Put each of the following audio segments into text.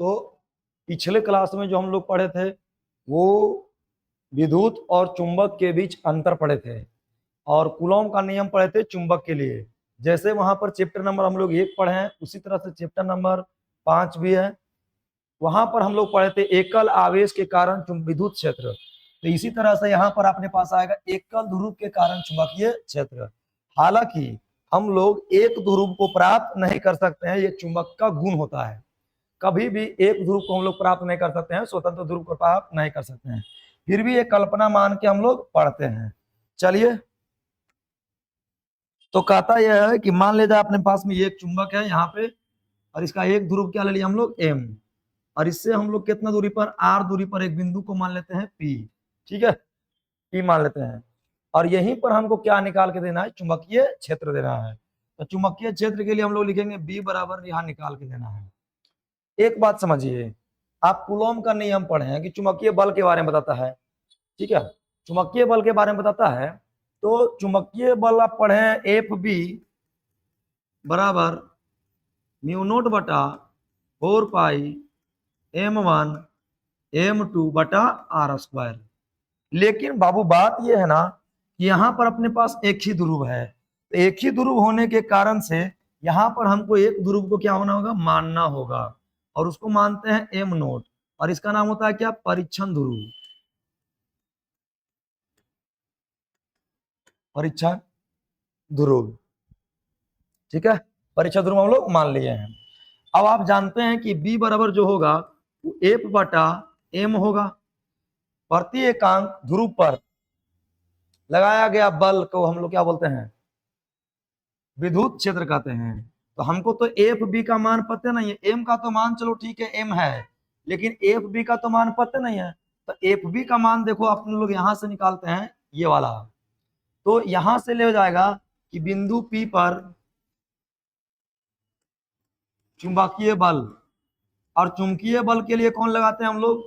तो पिछले क्लास में जो हम लोग पढ़े थे वो विद्युत और चुंबक के बीच अंतर पढ़े थे और कूलॉम का नियम पढ़े थे चुंबक के लिए। जैसे वहां पर चैप्टर नंबर हम लोग 1 पढ़े हैं, उसी तरह से चैप्टर नंबर 5 भी है। वहां पर हम लोग पढ़े थे एकल आवेश के कारण विद्युत क्षेत्र। तो इसी तरह से यहाँ पर अपने पास आएगा एकल ध्रुव के कारण चुंबकीय क्षेत्र। हालांकि हम लोग एक ध्रुव को प्राप्त नहीं कर सकते हैं, ये चुंबक का गुण होता है। कभी भी एक ध्रुव को हम लोग प्राप्त नहीं कर सकते हैं, स्वतंत्र ध्रुव को प्राप्त नहीं कर सकते हैं, फिर भी एक कल्पना मान के हम लोग पढ़ते हैं। चलिए, तो कहता यह है कि मान लीजिए अपने पास में एक चुंबक है यहाँ पे और इसका एक ध्रुव क्या ले लिया हम लोग एम, और इससे हम लोग कितना दूरी पर आर दूरी पर एक बिंदु को मान लेते हैं पी। ठीक है, पी मान लेते हैं और यहीं पर हमको क्या निकाल के देना है, चुंबकीय क्षेत्र देना है। तो चुंबकीय क्षेत्र के लिए हम लोग लिखेंगे बी बराबर यहाँ निकाल के देना है। एक बात समझिए, आप कूलॉम का नियम पढ़े हैं कि चुंबकीय बल के बारे में बताता है। ठीक है, चुंबकीय बल के बारे में बताता है। तो चुंबकीय बल आप पढ़े हैं एफ बी बराबर म्यू नोट बटा 4 पाई m1 m2 बटा आर स्क्वायर। लेकिन बाबू बात यह है ना कि यहाँ पर अपने पास एक ही ध्रुव है, तो एक ही ध्रुव होने के कारण से यहाँ पर हमको एक ध्रुव को क्या होना होगा, मानना होगा, और उसको मानते हैं एम नोट, और इसका नाम होता है क्या, परीक्षण ध्रुव। परीक्षण ध्रुव, ठीक है, परीक्षण ध्रुव हम लोग मान लिए हैं। अब आप जानते हैं कि B बराबर जो होगा वो एफ बटा एम होगा। प्रति एकांक ध्रुव पर लगाया गया बल को हम लोग क्या बोलते हैं, विद्युत क्षेत्र कहते हैं। तो हमको तो एफ बी का मान पता नहीं है, एम का तो मान चलो ठीक है एम है, लेकिन एफ बी का तो मान पता नहीं है। तो एफ बी का मान देखो अपने लोग यहां से निकालते हैं, ये वाला। तो यहां से ले हो जाएगा कि बिंदु पी पर चुंबकीय बल, और चुंबकीय बल के लिए कौन लगाते हैं हम लोग,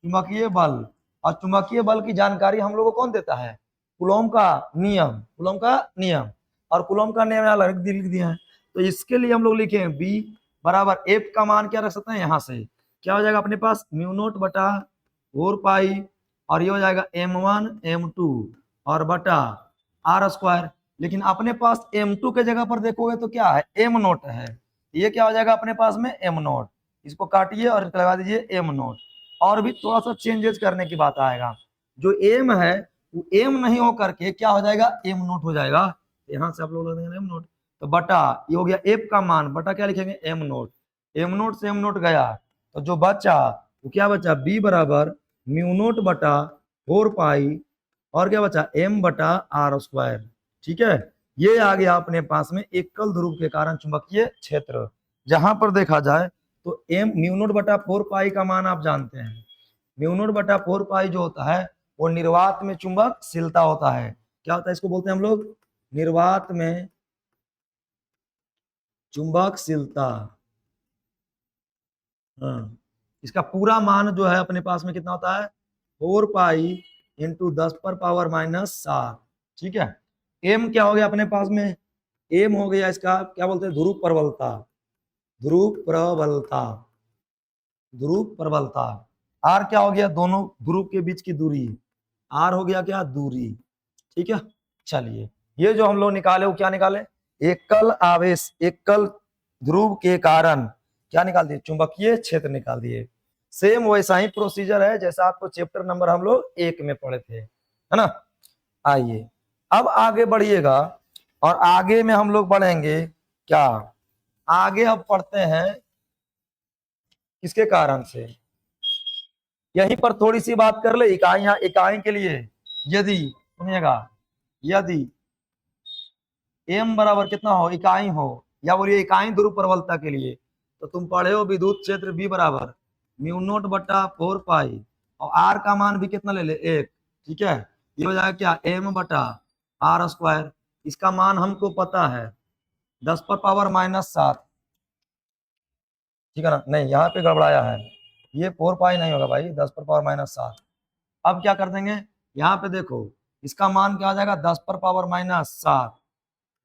चुंबकीय बल। और चुंबकीय बल की जानकारी हम लोग को कौन देता है, कूलॉम का नियम, कूलॉम का नियम। और कूलॉम का नियम यहाँ लिख दिया है। तो इसके लिए हम लोग लिखे बी बराबर एफ का मान क्या रख सकते हैं, यहाँ से क्या हो जाएगा अपने पास म्यू नोट बटा 4 पाई, और ये हो जाएगा m1 m2 और बटा आर स्क्वायर। लेकिन अपने पास m2 के जगह पर देखोगे तो क्या है, एम नोट है, ये क्या हो जाएगा अपने पास में एम नोट। इसको काटिए और लगा दीजिए एम नोट। और भी थोड़ा सा चेंजेस करने की बात आएगा, जो एम है वो एम नहीं हो करके क्या हो जाएगा, एम नोट हो जाएगा। यहाँ से आप लोग लिखेंगे एम नोट, तो बटा ये हो गया एफ का मान, बटा क्या लिखेंगे एम नोट। एम नोट से एम नोट गया, तो जो बचा वो क्या बचा, बी बराबर म्यू नोट बटा 4 पाई, और क्या बचा एम बटा आर स्क्वायर। ठीक है, ये आ गया अपने पास में एकल ध्रुव के कारण चुंबकीय क्षेत्र। जहां पर देखा जाए तो एम म्यू नोट बटा 4 पाई का मान आप जानते हैं, म्यू नोट बटा 4 पाई जो होता है वो निर्वात में चुंबकशीलता होता है। क्या होता है, इसको बोलते हैं हम लोग निर्वात में चुंबकशीलता। हाँ, इसका पूरा मान जो है अपने पास में कितना होता है, 4 पाई इंटू 10⁻⁻7। ठीक है, एम क्या हो गया अपने पास में, एम हो गया इसका क्या बोलते हैं, ध्रुव प्रबलता, ध्रुव प्रबलता, ध्रुव प्रबलता। आर क्या हो गया, दोनों ध्रुव के बीच की दूरी, आर हो गया क्या, दूरी। ठीक है, चलिए ये जो हम लोग निकाले वो क्या निकाले, एकल आवेश एकल ध्रुव के कारण क्या निकाल दिए, चुंबकीय क्षेत्र निकाल दिए। सेम वैसा ही प्रोसीजर है जैसा आपको चैप्टर नंबर हम लोग 1 में पढ़े थे, है ना। आइए अब आगे बढ़िएगा, और आगे में हम लोग बढ़ेंगे क्या, आगे अब पढ़ते हैं किसके कारण से। यहीं पर थोड़ी सी बात कर ले, इकाइयां, इकाई के लिए यदि सुनिएगा, यदि m बराबर कितना हो, इकाई हो, या बोलिए इकाई ध्रुव प्रबलता के लिए, तो तुम पढ़े हो विद्युत क्षेत्र B बराबर म्यू नोट बटा 4 पाई, और r का मान भी कितना ले ले, 1। ठीक है, ये हो जाएगा क्या, m बटा आर स्क्वायर। इसका मान हमको पता है 10⁻⁻7। ठीक है ना, नहीं यहाँ पे गड़बड़ाया है, ये 4 पाई नहीं होगा भाई, 10⁻⁻7। अब क्या कर देंगे, यहाँ पे देखो इसका मान क्या हो जाएगा, 10⁻⁻7,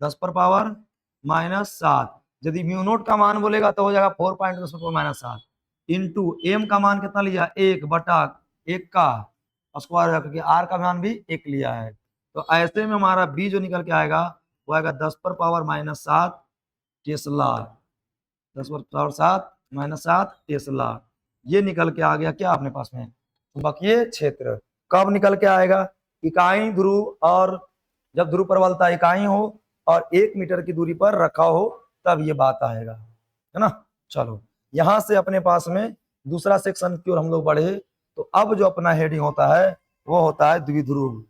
10⁻⁻7। यदि म्यू नोट का मान बोलेगा तो हो जाएगा 4 पॉइंट 10⁻⁻7। इंटू एम का मान कितना लिया, 1/1 का स्क्वायर करके, आर का मान भी 1 लिया है। तो ऐसे में हमारा बी जो निकल के आएगा वो आएगा 10⁻⁻7 टेस्ला, 10⁻7 टेस्ला। ये निकल के आ गया क्या अपने पास में, चुंबकीय क्षेत्र। कब निकल के आएगा, इकाई ध्रुव, और जब ध्रुव प्रबलता इकाई हो और 1 मीटर की दूरी पर रखा हो तब ये बात आएगा, है ना। चलो यहां से अपने पास में दूसरा सेक्शन की ओर हम लोग बढ़े। तो अब जो अपना हेडिंग होता है वो होता है द्विध्रुव।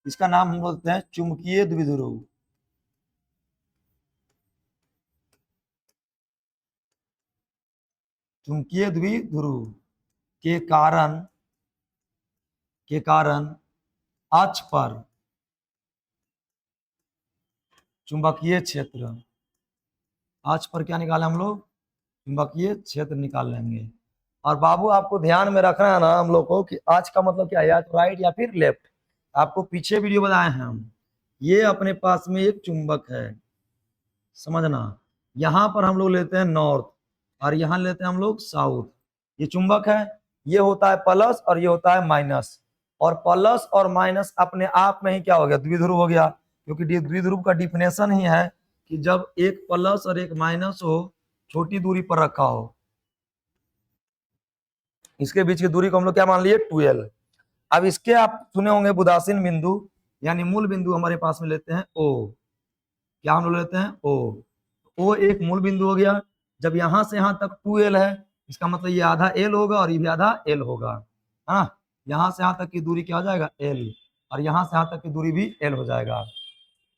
इसका नाम हम बोलते हैं चुंबकीय द्विध्रुव। चुंबकीय द्विध्रुव के कारण अक्ष पर चुंबकीय क्षेत्र, अक्ष पर क्या निकाले हम लोग, चुंबकीय क्षेत्र निकाल लेंगे। और बाबू आपको ध्यान में रखना है ना हम लोग को कि आज का मतलब क्या है, या तो राइट या फिर लेफ्ट। आपको पीछे वीडियो बताए हैं हम। ये अपने पास में एक चुंबक है, समझना। यहाँ पर हम लोग लेते हैं नॉर्थ और यहाँ लेते हैं हम लोग साउथ। ये चुंबक है, ये होता है प्लस और ये होता है माइनस। और प्लस और माइनस अपने आप में ही क्या हो गया, द्विध्रुव हो गया। क्योंकि द्विध्रुव का डिफिनेशन ही है कि जब एक प्लस और एक माइनस हो, छोटी दूरी पर रखा हो, इसके बीच की दूरी को हम लोग क्या मान लिए, 12। अब इसके आप सुने होंगे उदासीन बिंदु, यानी मूल बिंदु हमारे पास में लेते हैं ओ। क्या हम लोग लेते हैं, ओ एक मूल बिंदु हो गया। जब यहां से यहां तक 2l है, इसका मतलब ये आधा l होगा और ये भी आधा l होगा, हाँ। यहां से यहां तक की दूरी क्या हो जाएगा, l, और यहां से यहां तक की दूरी भी l हो जाएगा।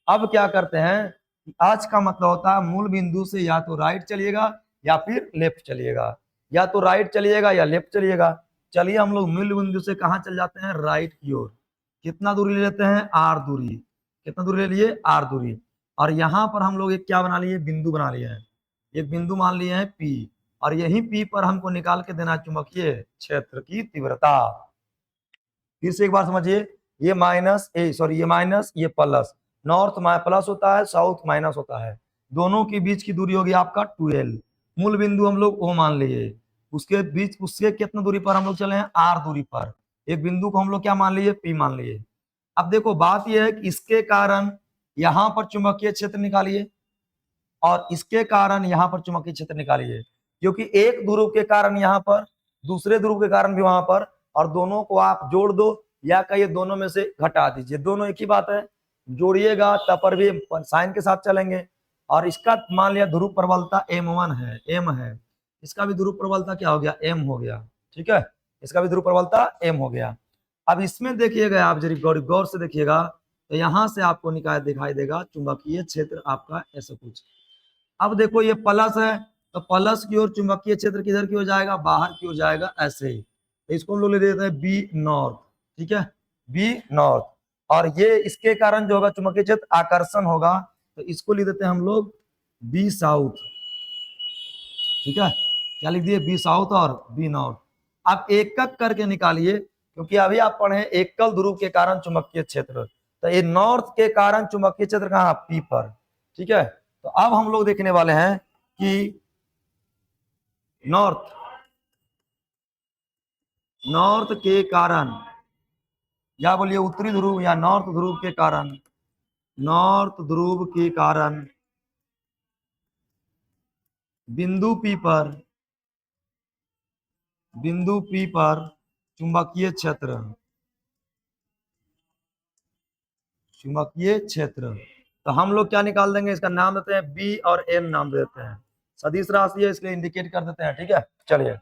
अब क्या करते हैं, आज का मतलब होता है मूल बिंदु से या तो राइट चलिएगा या फिर लेफ्ट चलिएगा, या तो राइट चलिएगा या लेफ्ट चलिएगा। चलिए हम लोग मूल बिंदु से कहाँ चल जाते हैं, राइट की ओर। कितना दूरी ले लेते हैं, r दूरी। कितना दूरी ले लिए, r दूरी। और यहाँ पर हम लोग एक क्या बना लिए, बिंदु बना लिए हैं, एक बिंदु मान लिए हैं P। और यही P पर हमको निकाल के देना चुंबकीय क्षेत्र की तीव्रता। फिर से एक बार समझिए, ये माइनस ये माइनस, ये प्लस। नॉर्थ प्लस होता है, साउथ माइनस होता है। दोनों के बीच की दूरी होगी आपका 12। मूल बिंदु हम लोग ओ मान लिए, उसके बीच उससे कितना दूरी पर हम लोग चले हैं, r दूरी पर। एक बिंदु को हम लोग क्या मान लिए, P मान लिए। अब देखो बात यह है कि इसके कारण यहां पर चुंबकीय क्षेत्र निकालिए और इसके कारण यहां पर चुंबकीय क्षेत्र निकालिए। क्योंकि एक ध्रुव के कारण यहां पर, दूसरे ध्रुव के कारण भी वहां पर, और दोनों को आप जोड़ दो या कहिए दोनों में से घटा दीजिए, दोनों एक ही बात है। जोड़िएगा तब पर भी साइन के साथ चलेंगे। और इसका मान लिया ध्रुव प्रबलता m1 है, m है। इसका भी ध्रुव प्रबलता क्या हो गया, m हो गया, ठीक है। इसका भी ध्रुव प्रबलता m हो गया। अब इसमें देखिएगा आप जरा गौर से देखिएगा, तो यहां से आपको दिखाई देगा चुंबकीय क्षेत्र आपका ऐसा कुछ। अब देखो ये प्लस है, तो प्लस की ओर चुंबकीय क्षेत्र किधर की ओर जाएगा, बाहर की ओर जाएगा, ऐसे ही। तो इसको हम लोग ले देते हैं बी नॉर्थ, ठीक है, बी नॉर्थ। और ये इसके कारण जो होगा चुंबकीय क्षेत्र आकर्षण होगा, तो इसको लिख देते हैं हम लोग बी साउथ, ठीक है। क्या लिख दिए, बी साउथ और बी नॉर्थ। आप एक एक करके निकालिए, क्योंकि अभी आप पढ़े एकल ध्रुव के कारण चुंबकीय क्षेत्र। तो ये नॉर्थ के कारण चुंबकीय क्षेत्र कहाँ, पी पर, ठीक है। तो अब हम लोग देखने वाले हैं कि नॉर्थ के कारण, या बोलिए उत्तरी ध्रुव या नॉर्थ ध्रुव के कारण, नॉर्थ ध्रुव के कारण बिंदु P पर चुंबकीय क्षेत्र, तो हम लोग क्या निकाल देंगे, इसका नाम देते हैं बी और एम नाम देते हैं। सदिश राशि है इसलिए इंडिकेट कर देते हैं, ठीक है। चलिए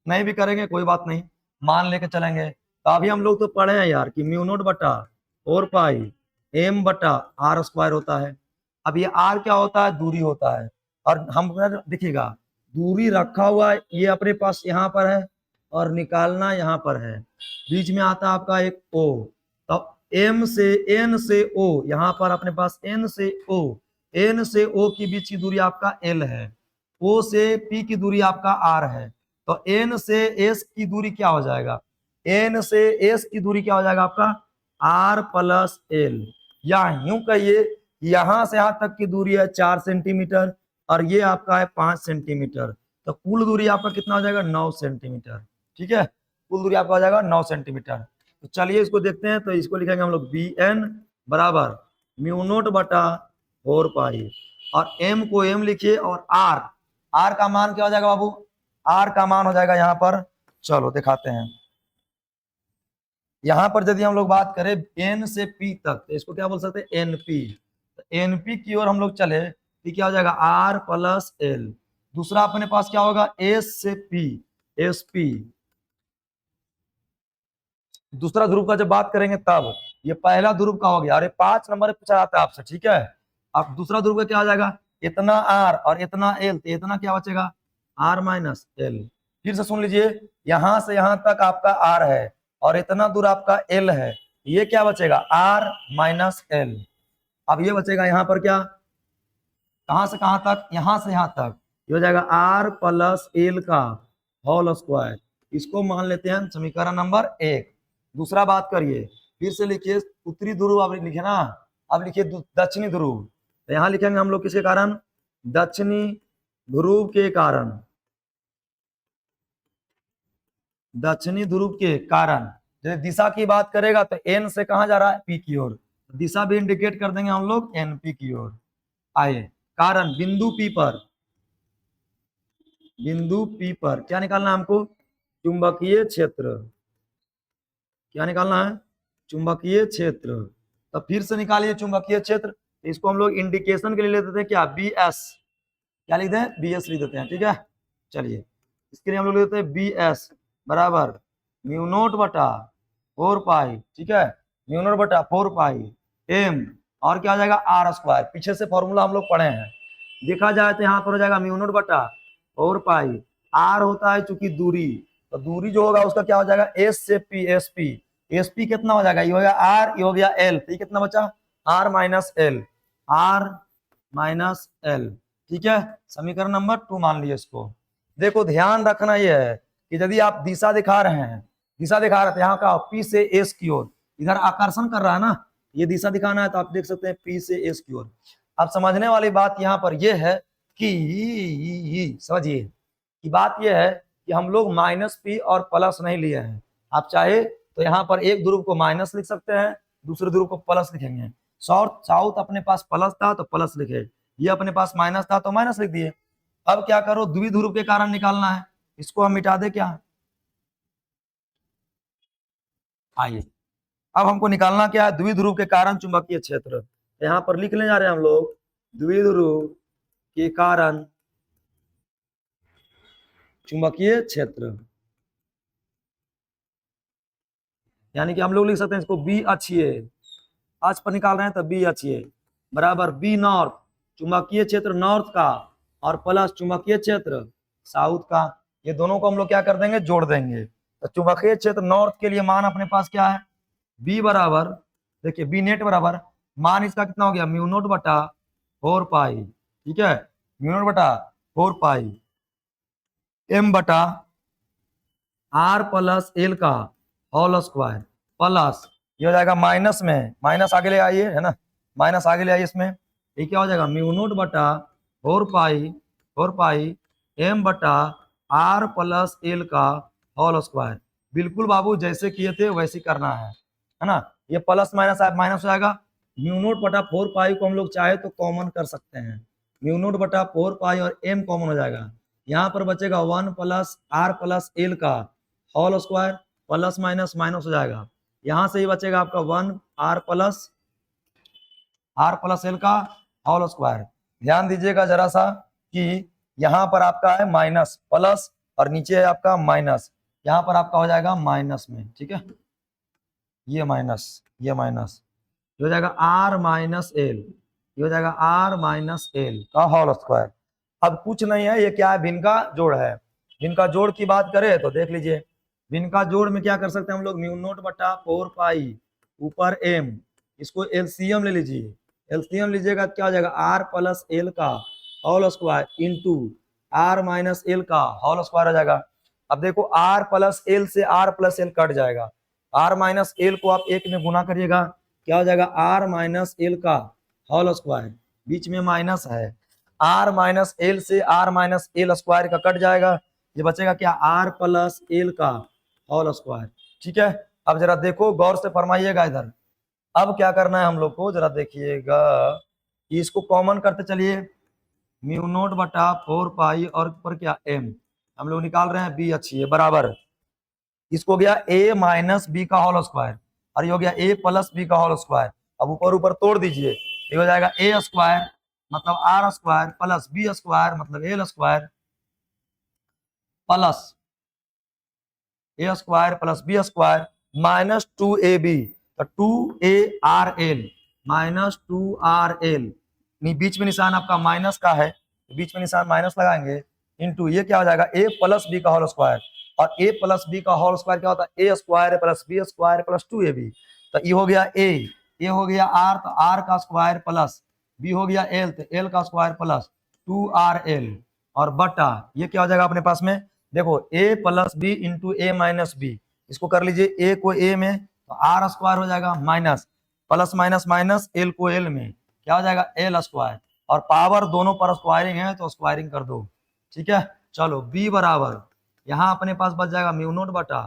नहीं भी करेंगे कोई बात नहीं, मान लेके चलेंगे। तो अभी हम लोग तो पढ़े हैं यार कि म्यू नोट बटा 4 पाई m बटा r स्क्वायर होता है। अब ये r क्या होता है, दूरी होता है। और हम देखिएगा दूरी रखा हुआ है, ये अपने पास यहाँ पर है और निकालना यहाँ पर है। बीच में आता है आपका एक o, तो m से n से o, यहाँ पर अपने पास n से o की बीच की दूरी आपका l है। o से p की दूरी आपका r है। तो n से s की दूरी क्या हो जाएगा, n से s की दूरी क्या हो जाएगा आपका r प्लस l। या यूं कहिए यहां से यहां तक की दूरी है 4 सेंटीमीटर और ये आपका है 5 सेंटीमीटर। तो कुल दूरी आपका कितना हो जाएगा 9 सेंटीमीटर। ठीक है, कुल दूरी आपका हो जाएगा 9 सेंटीमीटर। तो चलिए इसको देखते हैं। तो इसको लिखेंगे हम लोग बी एन बराबर म्यू नोट बटा 4 पाई, और एम को एम लिखिए, और आर का मान क्या हो जाएगा बाबू, आर का मान हो जाएगा यहाँ पर, चलो दिखाते हैं। यहाँ पर यदि हम लोग बात करें एन से पी तक, तो इसको क्या बोल सकते हैं, एनपी। एनपी की ओर हम लोग चले तो क्या हो जाएगा आर प्लस एल। दूसरा अपने पास क्या होगा एस से पी, एस पी। दूसरा ध्रुव का जब बात करेंगे तब ये पहला ध्रुव का हो गया, और ये 5 नंबर पूछा जाता है आपसे। ठीक है, अब दूसरा ध्रुव का क्या हो जाएगा, इतना आर और इतना एल, तो इतना क्या बचेगा आर माइनस एल। फिर से सुन लीजिए, यहां से यहां तक आपका आर है और इतना दूर आपका एल है, ये क्या बचेगा आर माइनस एल। अब ये बचेगा यहाँ पर क्या, कहां से कहां तक, यहां से यहां तक, ये हो जाएगा आर प्लस एल का होल स्क्वायर। इसको मान लेते हैं समीकरण नंबर 1। दूसरा बात करिए, फिर से लिखिए उत्तरी ध्रुव, अब लिखे ना, अब लिखिए दक्षिणी ध्रुव। तो यहां लिखेंगे हम लोग किसके कारण, दक्षिणी ध्रुव के कारण, दक्षिणी ध्रुव के कारण। जब दिशा की बात करेगा तो एन से कहां जा रहा है, पी की ओर, दिशा भी इंडिकेट कर देंगे हम लोग एनपी की ओर। आए कारण बिंदु पी पर, बिंदु पी पर क्या निकालना है हमको, चुंबकीय क्षेत्र। क्या निकालना है, चुंबकीय क्षेत्र। तो फिर से निकालिए चुंबकीय क्षेत्र। तो इसको हम लोग इंडिकेशन के लिए ले देते हैं क्या, बी एस। क्या लिखते हैं, बी एस लिख देते हैं। ठीक है, चलिए इसके लिए हम लोग लेते हैं बी एस बराबर म्यू नोट बटा 4 पाई। ठीक है, म्यू नोट बटा 4 पाई एम, और क्या हो जाएगा आर स्क्वायर। पीछे से फॉर्मूला हम लोग पढ़े हैं, देखा जाए तो यहाँ पर हो जाएगा म्यू नोट बटा 4 पाई। आर होता है चूंकि दूरी, तो दूरी जो होगा उसका क्या हो जाएगा एस से P, S P. S P कितना हो जाएगा, ये हो गया आर, ये हो गया एल, तो ये कितना बचा R minus L, R minus L. ठीक है, समीकरण नंबर 2 मान लीजिए इसको। देखो ध्यान रखना यह है कि यदि आप दिशा दिखा रहे हैं, दिशा दिखा रहे थे यहाँ का पी से एस की ओर, इधर आकर्षण कर रहा है ना, ये दिशा दिखाना है तो आप देख सकते हैं पी से एस की ओर। अब समझने वाली बात यहाँ पर यह है कि समझिए कि बात यह है कि हम लोग माइनस पी और प्लस नहीं लिए हैं। आप चाहे तो यहाँ पर एक ध्रुव को माइनस लिख सकते हैं, दूसरे ध्रुव को प्लस लिखेंगे। साउथ अपने पास प्लस था तो प्लस लिखे, ये अपने पास माइनस था तो माइनस लिख दिए। अब क्या करो, द्विध्रुव के कारण निकालना है, इसको हम मिटा दे क्या, आइए अब हमको निकालना क्या है, द्विध्रुव के कारण चुंबकीय क्षेत्र। यहाँ पर लिखने जा रहे हैं हम लोग द्विध्रुव के कारण चुंबकीय क्षेत्र, यानी कि हम लोग लिख सकते हैं इसको बी अच्छिए, आज पर निकाल रहे हैं तो बी अच्छिए बराबर बी नॉर्थ, चुंबकीय क्षेत्र नॉर्थ का, और प्लस चुंबकीय क्षेत्र साउथ का। ये दोनों को हम लोग क्या कर देंगे, जोड़ देंगे। तो चुंबकीय क्षेत्र नॉर्थ के लिए मान अपने पास क्या है, बी बराबर, देखिए बी नेट बराबर मान इसका कितना हो गया म्यू नोट बटा 4 पाई। ठीक है, म्यू नोट बटा 4 पाई एम बटा आर प्लस एल का होल स्क्वायर, प्लस ये हो जाएगा माइनस में, माइनस आगे ले आइए, है ना, माइनस आगे ले आइए इसमें, ये क्या हो जाएगा म्यू नोट बटा 4 पाई एम बटा आर प्लस एल का होल स्क्वायर। बिल्कुल बाबू जैसे किए थे वैसे करना है ना। ये प्लस माइनस माइनस हो जाएगा, म्यू नोट बटा 4 पाई को हम लोग चाहे तो कॉमन कर सकते हैं, म्यू नोट बटा 4 पाई और एम कॉमन हो जाएगा। यहाँ पर बचेगा 1 प्लस आर प्लस एल का whole square, plus minus minus हो जाएगा। यहाँ से ही बचेगा आपका 1 आर प्लस एल का होल स्क्वायर। ध्यान दीजिएगा जरा सा कि यहाँ पर आपका है माइनस प्लस और नीचे है आपका माइनस, यहाँ पर आपका हो जाएगा माइनस में। ठीक है, ये माइनस, ये माइनस, ये हो जाएगा आर माइनस एल, ये हो जाएगा आर माइनस एल का होल स्क्वायर। अब कुछ नहीं है, ये क्या है, भिन्न का जोड़ है। भिन्न का जोड़ की बात करें तो देख लीजिए, भिन्न का जोड़ में क्या कर सकते हैं हम लोग, म्यू नोट बटा 4 पाई ऊपर एम, इसको एलसीएम ले लीजिए, एलसीएम लीजिएगा क्या हो जाएगा आर प्लस एल का whole square into R minus L का होल स्क्वायर हो जाएगा। अब देखो आर प्लस एल से आर प्लस एल कट जाएगा, आर माइनस एल को आप एक में गुना करिएगा, क्या हो जाएगा आर माइनस एल का होल स्क्वायर, बीच में माइनस है, आर माइनस एल से आर माइनस एल स्क्वायर का कट जाएगा, ये बचेगा क्या, आर प्लस एल का होल स्क्वायर। ठीक है, अब जरा देखो गौर से फरमाइएगा इधर। अब क्या करना है हम लोग को, जरा देखिएगा, इसको कॉमन करते चलिए, म्यू नोट बटा 4 पाई और ऊपर क्या एम, हम लोग निकाल रहे हैं बी अच्छी है बराबर, इसको हो गया ए माइनस बी का होल स्क्वायर और ये हो गया ए प्लस बी का होल स्क्वायर। अब ऊपर ऊपर तोड़ दीजिए, ये हो जाएगा ए स्क्वायर मतलब R square plus B square मतलब L square plus A square plus B square minus 2ab, तो 2ARL माइनस 2RL, बीच में निशान आपका माइनस का है, बीच में निशान माइनस लगाएंगे, इनटू ये क्या हो जाएगा ए प्लस बी का होल स्क्वायर, और ए प्लस बी का होल स्क्वायर क्या होता है, A square plus B square plus 2ab, तो ये हो गया ए, ये हो गया आर, तो आर का स्क्वायर प्लस बी हो गया एल, तो एल का स्क्वायर प्लस 2RL और बटा ये क्या हो जाएगा अपने पास में, देखो a plus B into A minus B, इसको कर लीजिए a को a में तो आर स्क्वायर हो जाएगा minus plus minus minus L को एल में क्या हो जाएगा एल स्क्वायर, और पावर दोनों पर स्क्वायरिंग है तो स्क्वायरिंग कर दो। ठीक है, चलो b बराबर यहाँ अपने पास बच जाएगा म्यू नोट बटा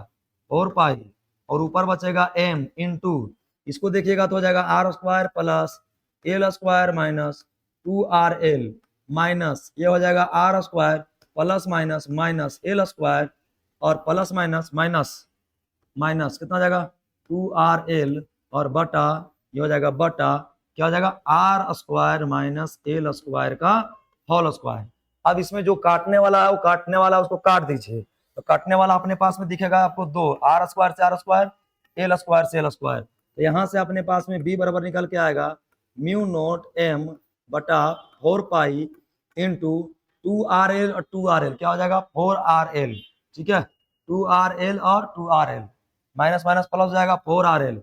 4 पाई और ऊपर बचेगा m इंटू, इसको देखिएगा तो हो जाएगा R square plus L square minus 2RL minus ये हो जाएगा R square plus minus minus L square और प्लस माइनस माइनस माइनस कितना हो जाएगा 2RL और बटा ये हो जाएगा बटा क्या हो जाएगा R square minus L square का होल स्क्वायर। अब इसमें जो काटने वाला है वो काटने वाला है उसको काट दीजिए, तो काटने वाला अपने पास में दिखेगा आपको दो, आर स्क्वायर से आर स्क्वायर, एल स्क्वायर से एल स्क्वायर, तो यहाँ से अपने पास में बी बराबर निकल के आएगा म्यू नोट एम बटा 4 पाई इंटू 2RL और 2RL क्या हो जाएगा 4RL। ठीक है, 2RL और 2RL माइनस माइनस प्लस हो जाएगा 4RL,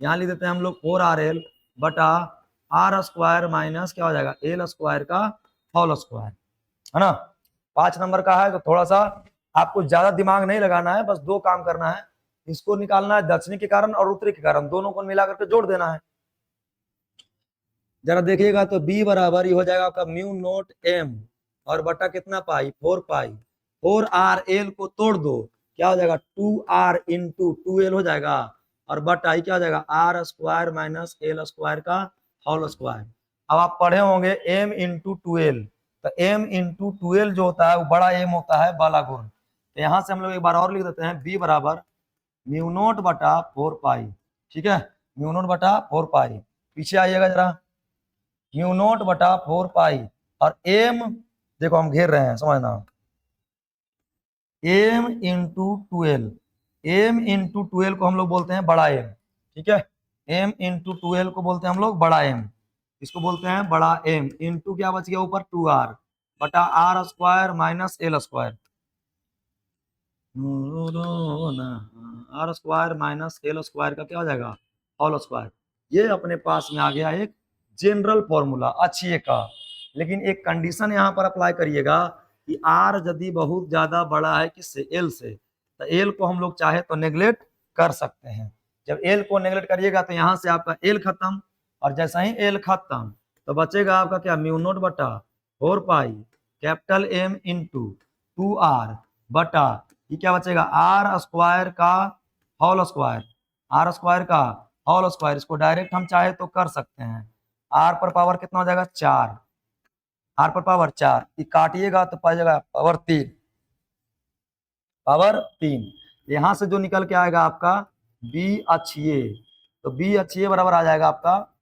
यहाँ लिख देते हैं हम लोग 4RL बटा आर स्क्वायर माइनस क्या हो जाएगा एल स्क्वायर का होल स्क्वायर, है ना। 5 नंबर का है तो थोड़ा सा आपको ज्यादा दिमाग नहीं लगाना है, बस दो काम करना है, इसको निकालना है दक्षिणी के कारण और उत्तरी के कारण, दोनों को मिला करके जोड़ देना है। जरा देखिएगा तो b बराबर ये हो जाएगा आपका म्यू नोट m और बटा कितना पाई 4 पाई, 4RL को तोड़ दो क्या हो जाएगा 2R इंटू 2L हो जाएगा और बटा क्या हो जाएगा R square minus L square का होल स्क्वायर। अब आप पढ़े होंगे m इंटू 2L, तो m इंटू 2L जो होता है वो बड़ा m होता है बाला गुण, तो यहाँ से हम लोग एक बार और लिख देते हैं b बराबर म्यू नोट बटा 4 पाई। ठीक है, म्यू नोट बटा 4 पाई, पीछे आइएगा जरा, म्यू नोट बटा 4 पाई और एम देखो हम घेर रहे हैं समझना, एम इंटू 12, एम इंटू 12 को हम लोग बोलते हैं बड़ा एम। ठीक है, एम इंटू 12 को बोलते हैं हम लोग बड़ा एम, इसको बोलते हैं बड़ा एम इंटू क्या बच गया ऊपर 2R बटा R square minus L square, R square minus L square का क्या हो जाएगा होल स्क्वायर। ये अपने पास में आ गया एक जनरल फॉर्मूला अच्छी का, लेकिन एक कंडीशन यहाँ पर अप्लाई करिएगा कि आर यदि बहुत ज्यादा बड़ा है किससे एल से, तो एल को हम लोग चाहे तो नेग्लेक्ट कर सकते हैं। जब एल को नेग्लेक्ट करिएगा तो यहाँ से आपका एल खत्म, और जैसा ही एल खत्म तो बचेगा आपका क्या म्यू नोट बटा 4 pi capital M into 2R बटा ये क्या बचेगा आर स्क्वायर का होल स्क्वायर, आर स्क्वायर का होल स्क्वायर, इसको डायरेक्ट हम चाहे तो कर सकते हैं, आर पर पावर कितना हो जाएगा 4, आर पर पावर 4, ये काटिएगा तो पाइएगा पावर 3, पावर 3, यहां से जो निकल के आएगा आपका बी अच्छिए, तो बी अच्छिए बराबर आ जाएगा आपका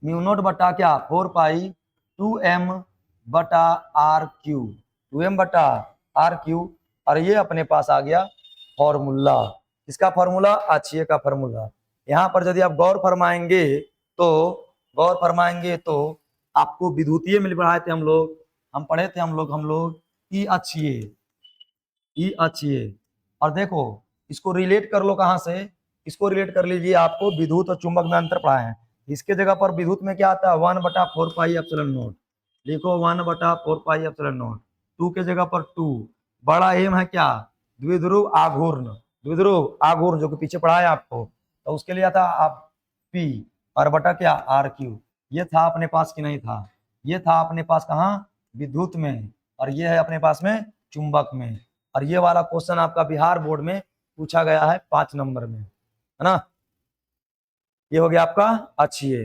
म्यू नोट बटा क्या 4 पाई 2m बटा आर क्यू, 2m बटा आर क्यू, और ये अपने पास आ गया फॉर्मूला, इसका फॉर्मूला अच्छिए का फॉर्मूला। यहाँ पर यदि आप गौर फरमाएंगे तो आपको विद्युतीय में पढ़ाए थे हम लोग, हम पढ़े थे हम लोग ई अच्छिए, और देखो इसको रिलेट कर लो कहाँ से, इसको रिलेट कर लीजिए, आपको विद्युत और चुंबक में अंतर पढ़ाए हैं, इसके जगह पर विद्युत में क्या आता है 1 बटा 4 पाई एप्सिलॉन नॉट, लिखो 1 बटा 4 पाई एप्सिलॉन नॉट, 2 के जगह पर 2, बड़ा एम है क्या द्विध्रुव आघूर्ण जो कि पीछे पढ़ाया आपको, तो उसके लिए आता आप पी और बटा क्या आर क्यू, ये था अपने पास कि नहीं था, ये था अपने पास कहाँ, विद्युत में, और ये है अपने पास में चुंबक में। और ये वाला क्वेश्चन आपका बिहार बोर्ड में पूछा गया है 5 नंबर में, है ना। ये हो गया आपका अच्छिए।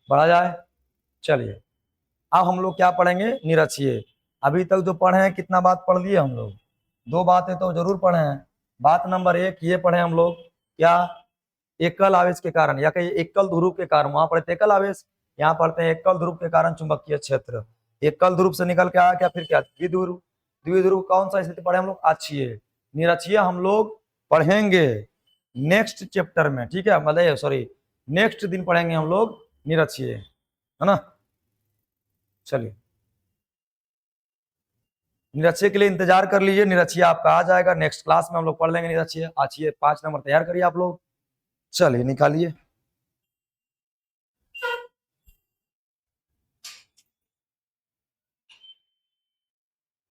बढ़ा जाए, चलिए अब हम लोग क्या पढ़ेंगे, निरक्षीय। अभी तक जो पढ़े हैं कितना बात पढ़ लिए हम लोग, 2 बातें तो जरूर पढ़े हैं। बात नंबर 1 ये पढ़े हम लोग, क्या, एकल आवेश के कारण, या कहीं एकल ध्रुव के कारण, वहां पढ़ते एकल आवेश, यहाँ पढ़ते हैं एकल ध्रुव के कारण चुंबकीय क्षेत्र। एकल ध्रुव से निकल के आया क्या, फिर क्या, द्विध्रुव। द्विध्रुव कौन सा स्थिति पढ़े हम लोग, अक्षीय। निरक्षीय हम लोग पढ़ेंगे नेक्स्ट चैप्टर में, ठीक है, मतलब सॉरी नेक्स्ट दिन पढ़ेंगे हम लोग निरक्षीय, है ना। चलिए निरक्षीय के लिए इंतजार कर लीजिए, निरक्षीय आपका आ जाएगा नेक्स्ट क्लास में, हम लोग पढ़ लेंगे निरक्षीय। आज ये 5 नंबर तैयार करिए आप लोग, चलिए निकालिए।